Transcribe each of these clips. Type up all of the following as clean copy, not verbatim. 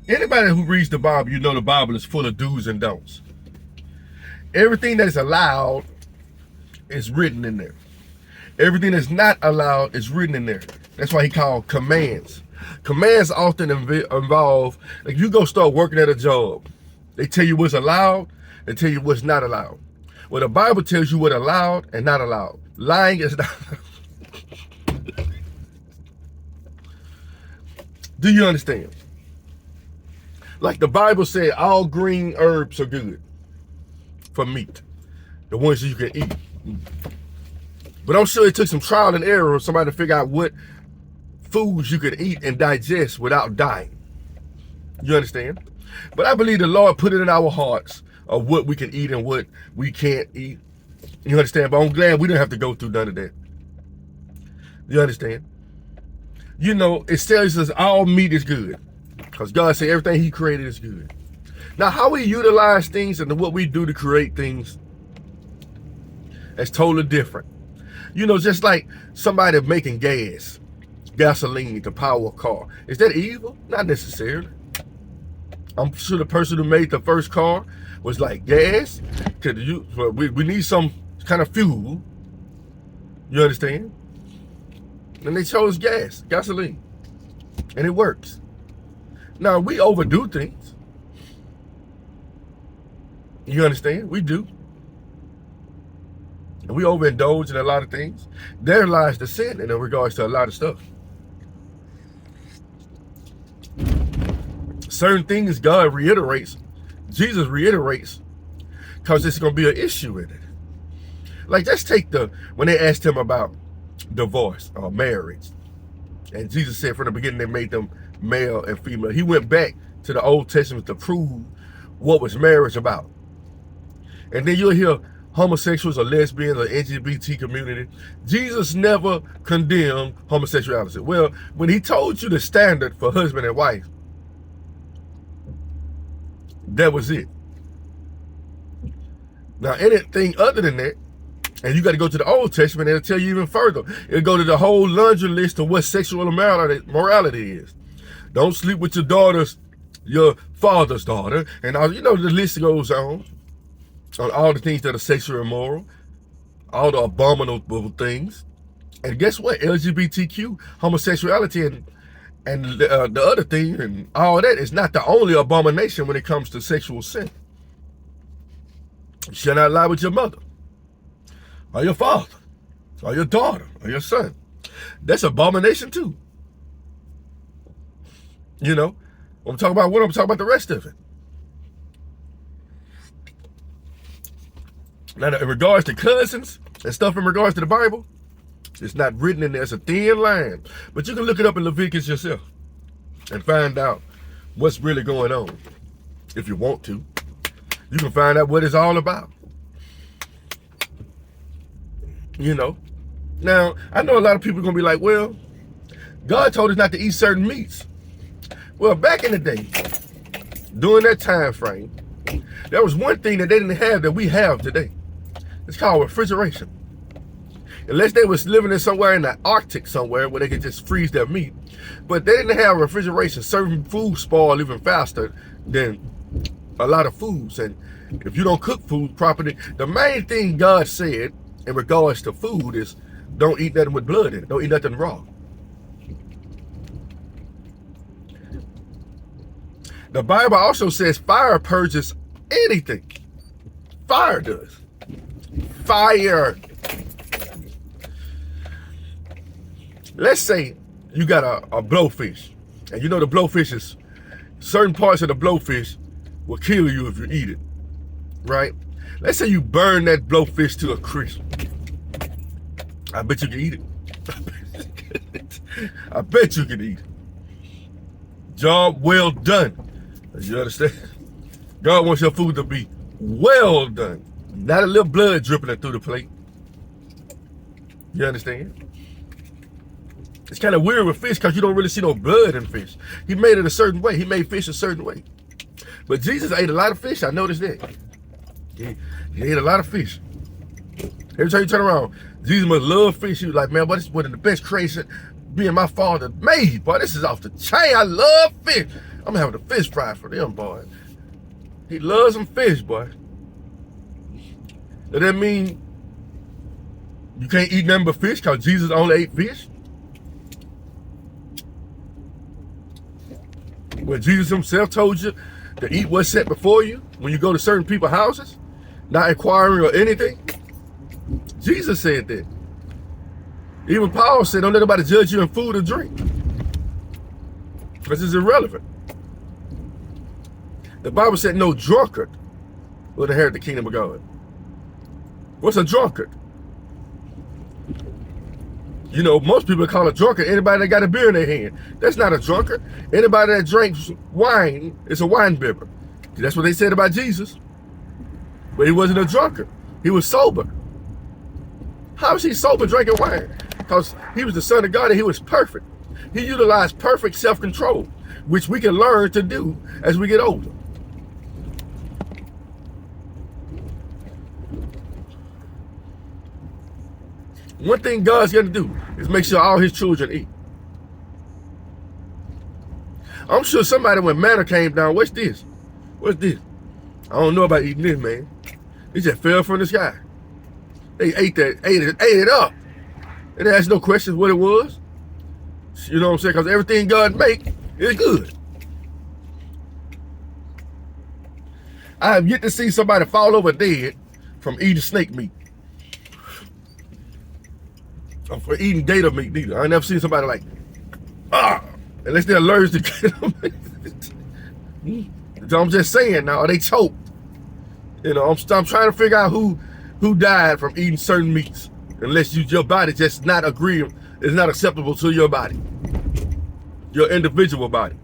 Anybody who reads the Bible, you know the Bible is full of do's and don'ts. Everything that is allowed is written in there. Everything that's not allowed is written in there. That's why he called commands. Commands often involve, like you go start working at a job. They tell you what's allowed, they tell you what's not allowed. Well, the Bible tells you what's allowed and not allowed. Lying is not. Do you understand? Like the Bible said, all green herbs are good for meat, the ones that you can eat. But I'm sure it took some trial and error of somebody to figure out what foods you could eat and digest without dying. You understand? But I believe the Lord put it in our hearts of what we can eat and what we can't eat. You understand? But I'm glad we didn't have to go through none of that. You understand? You know, it tells us all meat is good, because God said everything he created is good. Now, how we utilize things and what we do to create things is totally different. You know, just like somebody making gasoline to power a car. Is that evil? Not necessarily. I'm sure the person who made the first car was like, gas? We need some kind of fuel. You understand? And they chose gasoline. And it works. Now, we overdo things. You understand? We do. And we overindulge in a lot of things. There lies the sin in regards to a lot of stuff. Certain things God reiterates, Jesus reiterates, because it's going to be an issue with it. Like, just take when they asked him about divorce or marriage, and Jesus said from the beginning they made them male and female. He went back to the Old Testament to prove what was marriage about. And then you'll hear homosexuals or lesbians or LGBT community. Jesus never condemned homosexuality. Well, when he told you the standard for husband and wife, that was it. Now, anything other than that, and you got to go to the Old Testament, and it'll tell you even further. It'll go to the whole laundry list of what sexual morality is. Don't sleep with your father's daughter. And all, you know, the list goes on all the things that are sexual and immoral, all the abominable things. And guess what? LGBTQ, homosexuality, and the other thing, and all that is not the only abomination when it comes to sexual sin. You shall not lie with your mother, or your father, or your daughter, or your son. That's abomination too. You know, I'm talking about the rest of it. Now, in regards to cousins and stuff in regards to the Bible, it's not written in there. It's a thin line. But you can look it up in Leviticus yourself and find out what's really going on. If you want to, you can find out what it's all about. You know. Now, I know a lot of people are going to be like, well, God told us not to eat certain meats. Well, back in the day, during that time frame, there was one thing that they didn't have that we have today. It's called refrigeration. Unless they was living in somewhere in the Arctic somewhere where they could just freeze their meat. But they didn't have refrigeration. Certain foods spoil even faster than a lot of foods. And if you don't cook food properly, the main thing God said in regards to food is don't eat nothing with blood in it. Don't eat nothing raw. The Bible also says fire purges anything. Fire does. Fire. Let's say you got a blowfish, and you know the blowfish is, certain parts of the blowfish will kill you if you eat it, right? Let's say you burn that blowfish to a crisp. I bet you can eat it. I bet you can eat it. Job well done. You understand? God wants your food to be well done. Not a little blood dripping through the plate. You understand? It's kind of weird with fish because you don't really see no blood in fish. He made it a certain way. He made fish a certain way. But Jesus ate a lot of fish. I noticed that. He ate a lot of fish. Every time you turn around, Jesus must love fish. He was like, man, boy, this is one of the best creation being my father made. Boy, this is off the chain. I love fish. I'm having a fish fry for them, boy. He loves some fish, boy. Does that mean you can't eat nothing but fish because Jesus only ate fish? When Jesus himself told you to eat what's set before you when you go to certain people's houses, not inquiring or anything? Jesus said that. Even Paul said, don't let nobody judge you in food or drink, because it's irrelevant. The Bible said no drunkard will inherit the kingdom of God. What's a drunkard? You know, most people call a drunkard anybody that got a beer in their hand. That's not a drunkard. Anybody that drinks wine is a wine bibber. That's what they said about Jesus. But he wasn't a drunkard. He was sober. How is he sober drinking wine? Because he was the Son of God and he was perfect. He utilized perfect self-control, which we can learn to do as we get older. One thing God's going to do is make sure all his children eat. I'm sure somebody, when manna came down, what's this? What's this? I don't know about eating this, man. It just fell from the sky. They ate it up. And they asked no questions what it was. You know what I'm saying? Because everything God make is good. I have yet to see somebody fall over dead from eating snake meat. Or for eating gator meat neither. I ain't never seen somebody like, unless they're allergic to it. So I'm just saying now, they choked. You know, I'm trying to figure out who died from eating certain meats. Unless your body just not agreeing, is not acceptable to your body. Your individual body.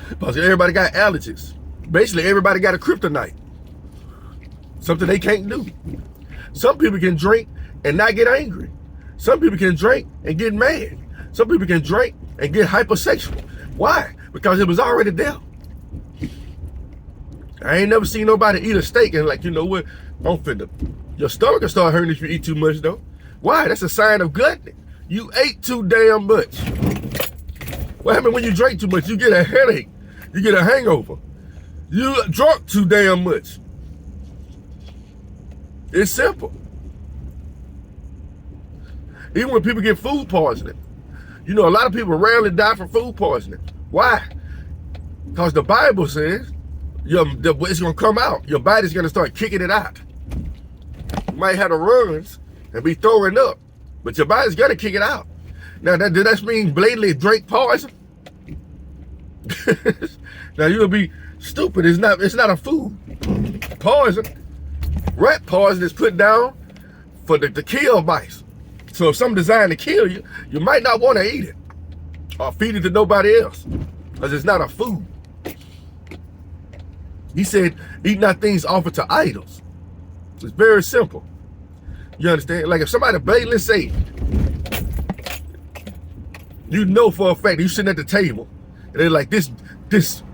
Because everybody got allergies. Basically, everybody got a kryptonite. Something they can't do. Some people can drink and not get angry. Some people can drink and get mad. Some people can drink and get hypersexual. Why? Because it was already there. I ain't never seen nobody eat a steak and like, you know what, I'm finna. Your stomach will start hurting if you eat too much though. Why? That's a sign of gluttony. You ate too damn much. What happens when you drink too much? You get a headache. You get a hangover. You drunk too damn much. It's simple. Even when people get food poisoning, you know, a lot of people rarely die from food poisoning. Why? Because the Bible says it's going to come out. Your body's going to start kicking it out. You might have the runs and be throwing up, but your body's going to kick it out. Now, does that mean blatantly drink poison? Now, you'll be stupid. It's not a food. Poison. Rat poison is put down for the kill mice. So if something designed to kill you, you might not want to eat it or feed it to nobody else because it's not a food. He said, eat not things offered to idols. It's very simple. You understand? Like if somebody blatantly say, you know for a fact, you sitting at the table and they're like, this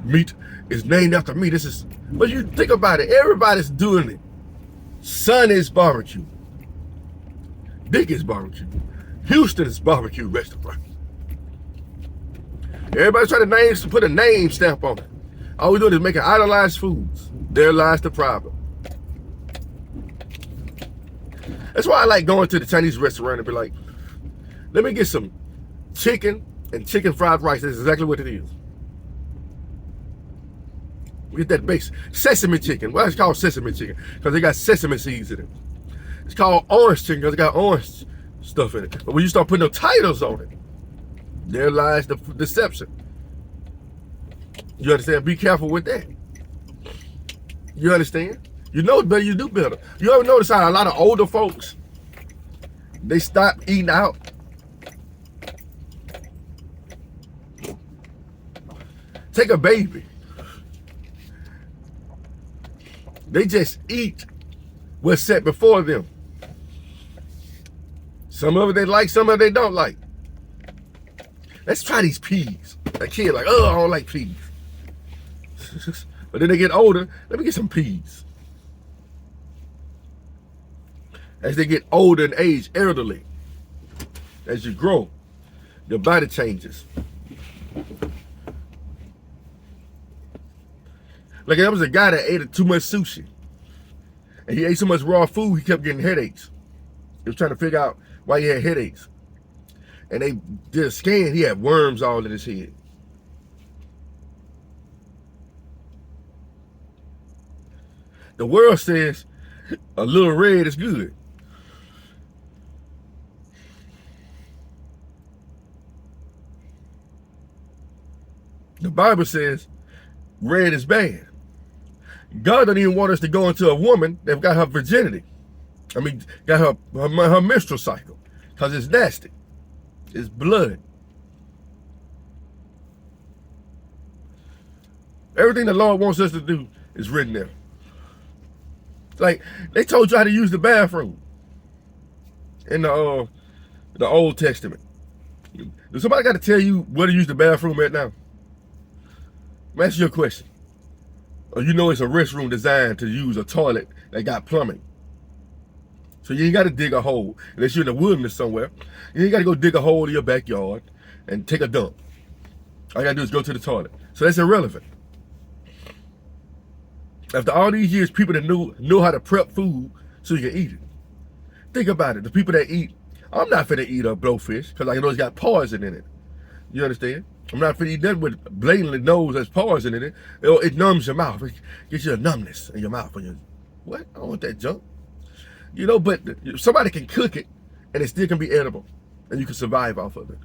meat is named after me. But you think about it, everybody's doing it. Son is barbecue. Dick is barbecue. Houston is barbecue restaurant. Everybody's trying to put a name stamp on it. All we're doing is making idolized foods. There lies the problem. That's why I like going to the Chinese restaurant and be like, let me get some chicken and chicken fried rice. That's exactly what it is. We get that base sesame chicken. Why it's called sesame chicken? Because they got sesame seeds in it. It's called orange chicken because it got orange stuff in it. But when you start putting those titles on it, there lies the deception. You understand? Be careful with that. You understand? You know better, you do better. You ever notice how a lot of older folks, they stop eating out? Take a baby. They just eat what's set before them. Some of it they like, some of it they don't like. Let's try these peas. A kid like, oh, I don't like peas. But then they get older, let me get some peas. As they get older in age, elderly, as you grow, your body changes. Like there was a guy that ate too much sushi. And he ate so much raw food, he kept getting headaches. He was trying to figure out why he had headaches. And they did a scan, he had worms all in his head. The world says a little red is good. The Bible says red is bad. God don't even want us to go into a woman that got her virginity. I mean, got her menstrual cycle, because it's nasty. It's blood. Everything the Lord wants us to do is written there. Like they told you how to use the bathroom in the Old Testament. Does somebody got to tell you where to use the bathroom at now? That's your question. Or you know it's a restroom designed to use a toilet that got plumbing. So you ain't got to dig a hole. Unless you're in the wilderness somewhere. You ain't got to go dig a hole in your backyard and take a dump. All you got to do is go to the toilet. So that's irrelevant. After all these years, people that know how to prep food so you can eat it. Think about it. The people that eat, I'm not finna eat a blowfish because I know it's got poison in it. You understand? I'm not finna eat nothing with blatantly knows there's poison in it. It numbs your mouth. It gets you a numbness in your mouth. What? I don't want that junk. You know, but somebody can cook it and it still can be edible and you can survive off of it.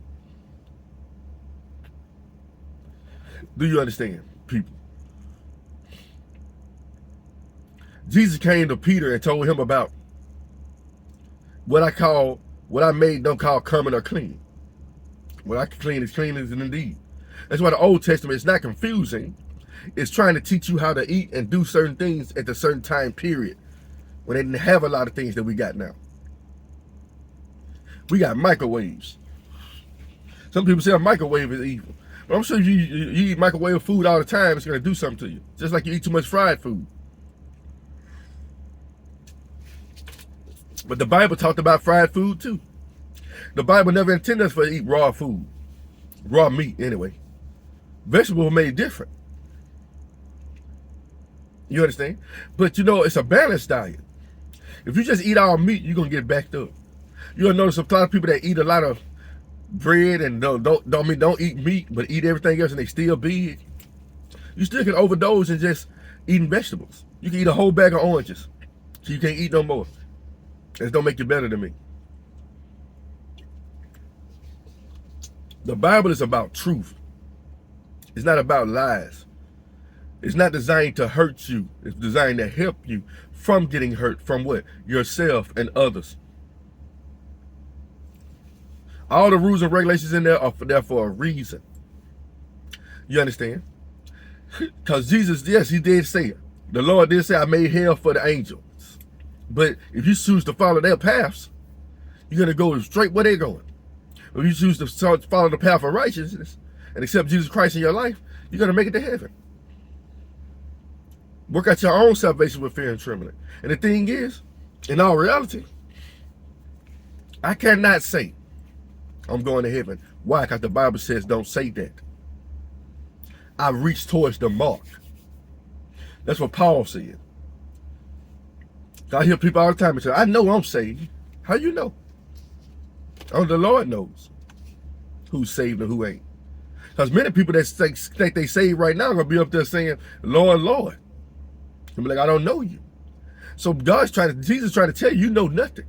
Do you understand, people? Jesus came to Peter and told him about what I made don't call common or clean. What I clean is clean as indeed. That's why the Old Testament is not confusing. It's trying to teach you how to eat and do certain things at a certain time period when they didn't have a lot of things that we got now. We got microwaves. Some people say a microwave is evil. But I'm sure if you eat microwave food all the time, it's going to do something to you. Just like you eat too much fried food. But the Bible talked about fried food too. The Bible never intended us for to eat raw food. Raw meat, anyway. Vegetables were made different. You understand? But you know, it's a balanced diet. If you just eat all meat, you're going to get backed up. You'll notice a lot of people that eat a lot of bread and don't eat meat, but eat everything else and they still big. You still can overdose in just eating vegetables. You can eat a whole bag of oranges, so you can't eat no more. It don't make you better than me. The Bible is about truth. It's not about lies. It's not designed to hurt you. It's designed to help you from getting hurt from what? Yourself and others. All the rules and regulations in there are there for a reason. You understand? Because Jesus, yes, he did say it. The Lord did say, I made hell for the angels. But if you choose to follow their paths, you're going to go straight where they're going. If you choose to follow the path of righteousness and accept Jesus Christ in your life, you're going to make it to heaven. Work out your own salvation with fear and trembling. And the thing is, in all reality, I cannot say I'm going to heaven. Why? Because the Bible says don't say that. I reach towards the mark. That's what Paul said. I hear people all the time and say, I know I'm saved. How you know? Oh, the Lord knows who's saved and who ain't. Because many people that think they saved right now are going to be up there saying, Lord, Lord. And be like, I don't know you. So Jesus trying to tell you, you know nothing.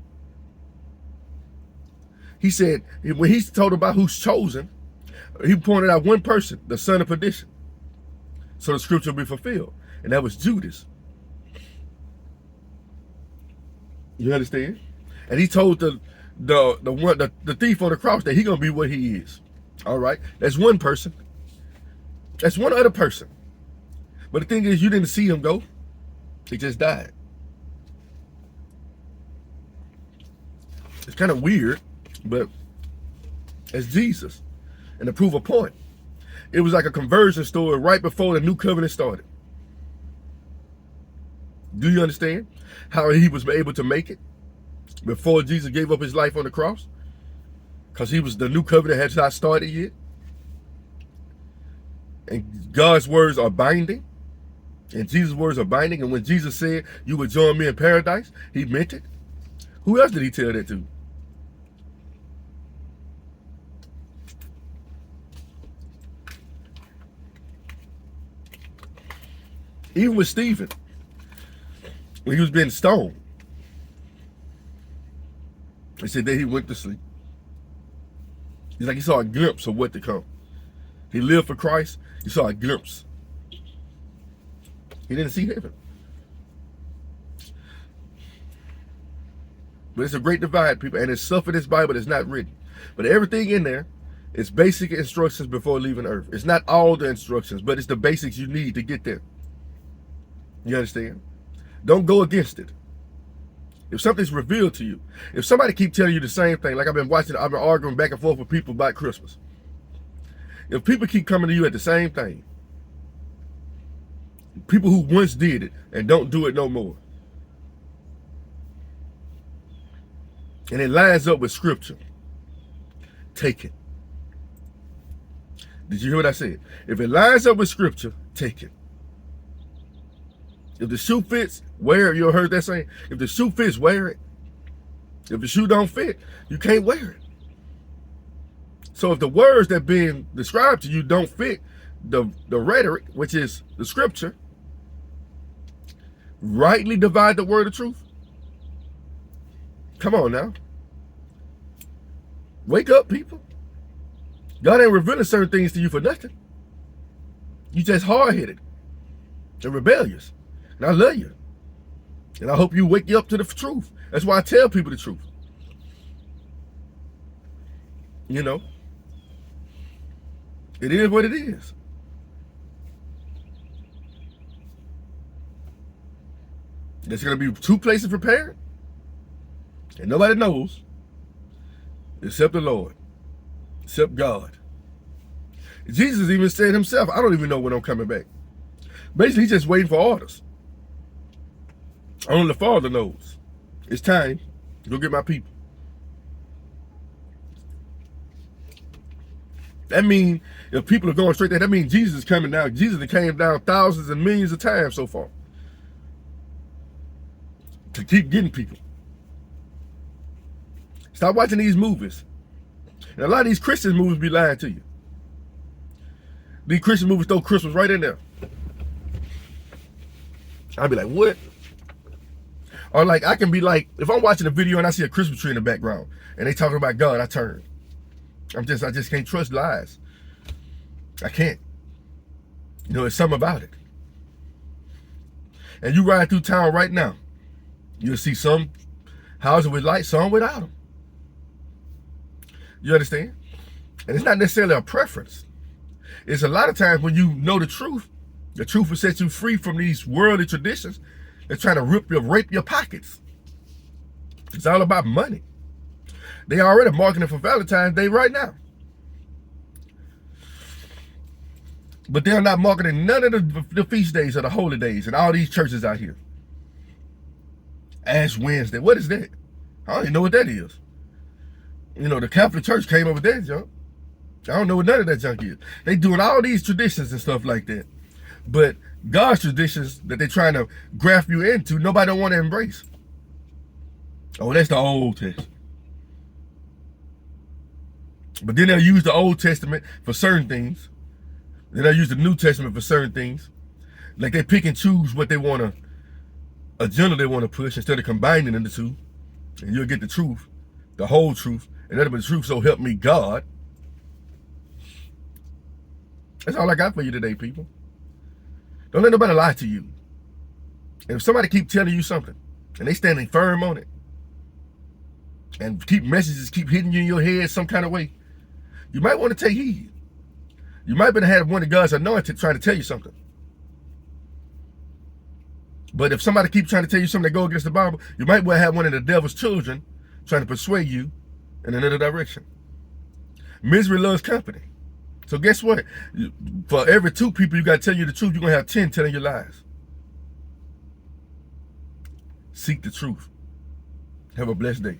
He said, when he told about who's chosen, he pointed out one person, the son of perdition. So the scripture will be fulfilled. And that was Judas. You understand? And he told the thief on the cross that he gonna be what he is. All right, that's one person. That's one other person. But the thing is, you didn't see him go. He just died. It's kind of weird, but it's Jesus. And to prove a point, it was like a conversion story right before the new covenant started. Do you understand how he was able to make it before Jesus gave up his life on the cross? Because the new covenant had not started yet. And God's words are binding. And Jesus' words are binding. And when Jesus said, you would join me in paradise, he meant it. Who else did he tell that to? Even with Stephen, when he was being stoned, he said that he went to sleep. He's like he saw a glimpse of what to come. He lived for Christ. He saw a glimpse. He didn't see heaven. But it's a great divide, people, and it's stuff in this Bible that's not written. But everything in there is basic instructions before leaving earth. It's not all the instructions, but it's the basics you need to get there. You understand? Don't go against it. If something's revealed to you, if somebody keep telling you the same thing, like I've been arguing back and forth with people about Christmas. If people keep coming to you at the same thing, people who once did it and don't do it no more, and it lines up with scripture, take it. Did you hear what I said? If it lines up with scripture, take it. If the shoe fits, wear it. You heard that saying? If the shoe fits, wear it. If the shoe don't fit, you can't wear it. So if the words that being described to you don't fit the rhetoric, which is the scripture, rightly divide the word of truth. Come on now. Wake up, people. God ain't revealing certain things to you for nothing. You just hard-headed and rebellious. And I love you. And I hope you wake you up to the truth. That's why I tell people the truth. You know. It is what it is. There's going to be 2 places prepared. And nobody knows. Except the Lord. Except God. Jesus even said himself, I don't even know when I'm coming back. Basically, he's just waiting for orders. Only the Father knows. It's time to go get my people. That means if people are going straight there, that means Jesus is coming down. Jesus came down thousands and millions of times so far to keep getting people. Stop watching these movies. And a lot of these Christian movies be lying to you. These Christian movies throw Christmas right in there. I'd be like, what? Or like, I can be like, if I'm watching a video and I see a Christmas tree in the background and they talking about God, I turn. I just can't trust lies. I can't. You know, there's something about it. And you ride through town right now, you'll see some houses with lights, some without them. You understand? And it's not necessarily a preference. It's a lot of times when you know the truth will set you free from these worldly traditions. They're trying to rape your pockets. It's all about money. They already marketing for Valentine's Day right now. But they're not marketing none of the feast days or the holy days and all these churches out here. Ash Wednesday. What is that? I don't even know what that is. You know, the Catholic Church came up with that junk. I don't know what none of that junk is. They doing all these traditions and stuff like that. But God's traditions that they're trying to graft you into, nobody don't want to embrace. Oh, that's the Old Testament. But then they'll use the Old Testament for certain things. Then they'll use the New Testament for certain things. Like they pick and choose what they want to, agenda they want to push instead of combining the two. And you'll get the truth, the whole truth. And that'll be the truth, so help me God. That's all I got for you today, people. Don't let nobody lie to you. And if somebody keep telling you something and they standing firm on it and messages keep hitting you in your head some kind of way, you might want to take heed. You might have had one of God's anointed trying to tell you something. But if somebody keeps trying to tell you something that go against the Bible, you might well have one of the devil's children trying to persuade you in another direction. Misery loves company. So guess what? For every 2 people you got to tell you the truth, you're going to have 10 telling you lies. Seek the truth. Have a blessed day.